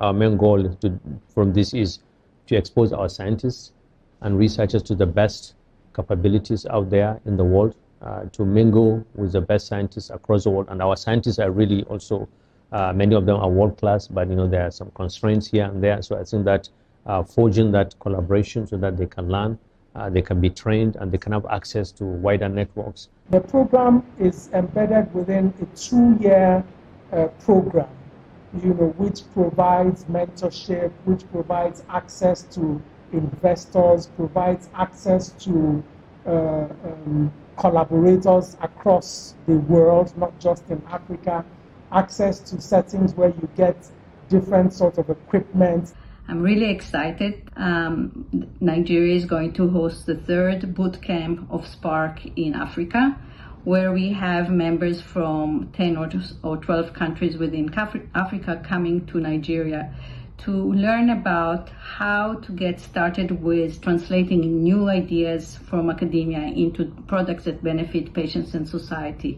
our main goal from this is to expose our scientists and researchers to the best capabilities out there in the world, to mingle with the best scientists across the world. And our scientists are really also, many of them are world-class, but there are some constraints here and there. So I think that forging that collaboration so that they can learn, they can be trained, and they can have access to wider networks. The program is embedded within a 2-year program, which provides mentorship, which provides access to investors, provides access to collaborators across the world, not just in Africa, access to settings where you get different sorts of equipment. I'm really excited. Nigeria is going to host the 3rd Bootcamp of Spark in Africa, where we have members from 10 or 12 countries within Africa coming to Nigeria to learn about how to get started with translating new ideas from academia into products that benefit patients and society.